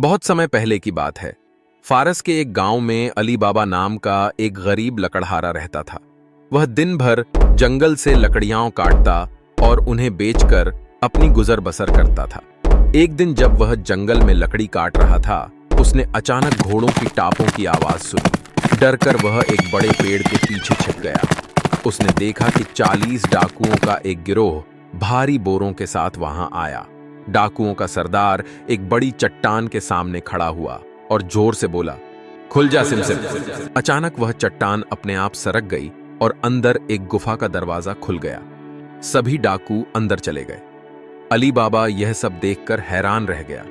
बहुत समय पहले की बात है। फारस के एक गांव में अली बाबा नाम का एक गरीब लकड़हारा रहता था। वह दिन भर जंगल से लकड़ियां काटता और उन्हें बेचकर अपनी गुजर बसर करता था। एक दिन जब वह जंगल में लकड़ी काट रहा था, उसने अचानक घोड़ों की टापों की आवाज सुनी। डरकर वह एक बड़े पेड़ के पीछे छिप गया। उसने देखा कि 40 डाकुओं का एक गिरोह भारी बोरों के साथ वहां आया। डाकुओं का सरदार एक बड़ी चट्टान के सामने खड़ा हुआ और जोर से बोला, खुल जा सिमसिम। अचानक वह चट्टान अपने आप सरक गई और अंदर एक गुफा का दरवाजा खुल गया। सभी डाकू अंदर चले गए। अली बाबा यह सब देखकर हैरान रह गया।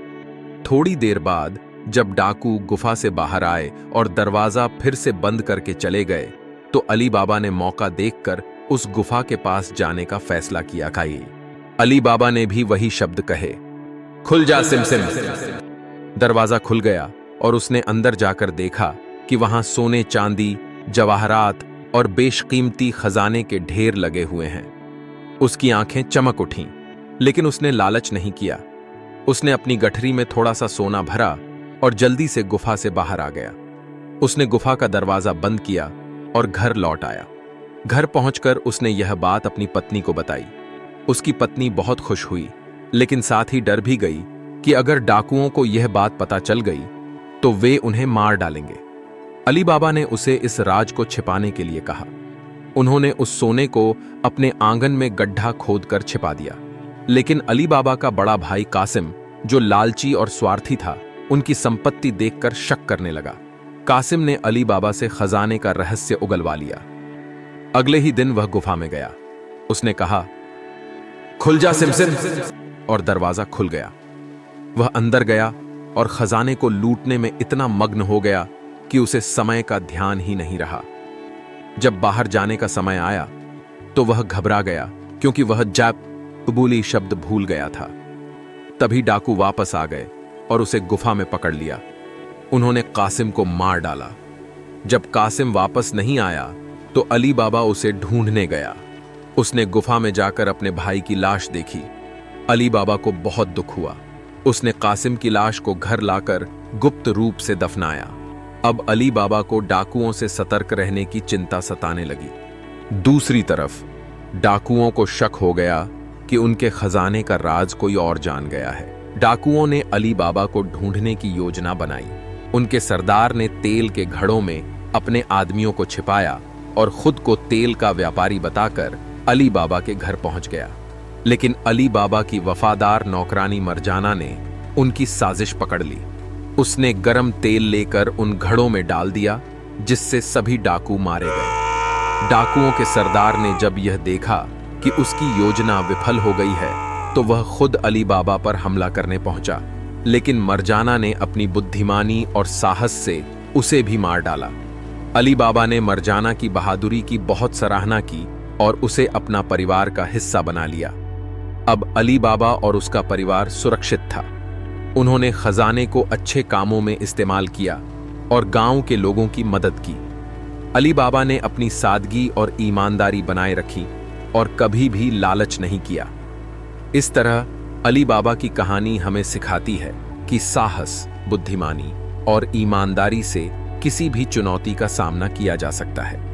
थोड़ी देर बाद जब डाकू गुफा से बाहर आए और दरवाजा फिर से बंद करके चले गए, तो अली बाबा ने मौका देखकर उस गुफा के पास जाने का फैसला किया। अली बाबा ने भी वही शब्द कहे, खुल जा सिमसिम। दरवाजा खुल गया और उसने अंदर जाकर देखा कि वहां सोने, चांदी, जवाहरात और बेशकीमती खजाने के ढेर लगे हुए हैं। उसकी आंखें चमक उठीं, लेकिन उसने लालच नहीं किया। उसने अपनी गठरी में थोड़ा सा सोना भरा और जल्दी से गुफा से बाहर आ गया। उसने गुफा का दरवाजा बंद किया और घर लौट आया। घर पहुंचकर उसने यह बात अपनी पत्नी को बताई। उसकी पत्नी बहुत खुश हुई, लेकिन साथ ही डर भी गई कि अगर डाकुओं को यह बात पता चल गई तो वे उन्हें मार डालेंगे। अली बाबा ने उसे इस राज को छिपाने के लिए कहा। उन्होंने उस सोने को अपने आंगन में गड्ढा खोदकर छिपा दिया। लेकिन अली बाबा का बड़ा भाई कासिम, जो लालची और स्वार्थी था, उनकी संपत्ति देखकर शक करने लगा। कासिम ने अली बाबा से खजाने का रहस्य उगलवा लिया। अगले ही दिन वह गुफा में गया। उसने कहा, खुल जा सिमसिम, और दरवाजा खुल गया। वह अंदर गया और खजाने को लूटने में इतना मग्न हो गया कि उसे समय का ध्यान ही नहीं रहा। जब बाहर जाने का समय आया तो वह घबरा गया, क्योंकि वह कबूली शब्द भूल गया था। तभी डाकू वापस आ गए और उसे गुफा में पकड़ लिया। उन्होंने कासिम को मार डाला। जब कासिम वापस नहीं आया तो अली बाबा उसे ढूंढने गया। उसने गुफा में जाकर अपने भाई की लाश देखी। अली बाबा को बहुत दुख हुआ। उसने कासिम की लाश को घर लाकर गुप्त रूप से दफनाया। अब अली बाबा को डाकुओं से सतर्क रहने की चिंता सताने लगी। दूसरी तरफ डाकुओं को शक हो गया कि उनके खजाने का राज कोई और जान गया है। डाकुओं ने अली बाबा को ढूंढने की योजना बनाई। उनके सरदार ने तेल के घड़ों में अपने आदमियों को छिपाया और खुद को तेल का व्यापारी बताकर अली बाबा के घर पहुंच गया। लेकिन अली बाबा की वफादार नौकरानी मरजाना ने उनकी साजिश पकड़ ली। उसने गरम तेल लेकर उन घड़ों में डाल दिया, जिससे सभी डाकू मारे गए। डाकुओं के सरदार ने जब यह देखा कि उसकी योजना विफल हो गई है, तो वह खुद अली बाबा पर हमला करने पहुंचा। लेकिन मरजाना ने अपनी बुद्धिमानी और साहस से उसे भी मार डाला। अली बाबा ने मरजाना की बहादुरी की बहुत सराहना की और उसे अपना परिवार का हिस्सा बना लिया। अब अली बाबा और उसका परिवार सुरक्षित था। उन्होंने खजाने को अच्छे कामों में इस्तेमाल किया और गांव के लोगों की मदद की। अली बाबा ने अपनी सादगी और ईमानदारी बनाए रखी और कभी भी लालच नहीं किया। इस तरह अली बाबा की कहानी हमें सिखाती है कि साहस, बुद्धिमानी और ईमानदारी से किसी भी चुनौती का सामना किया जा सकता है।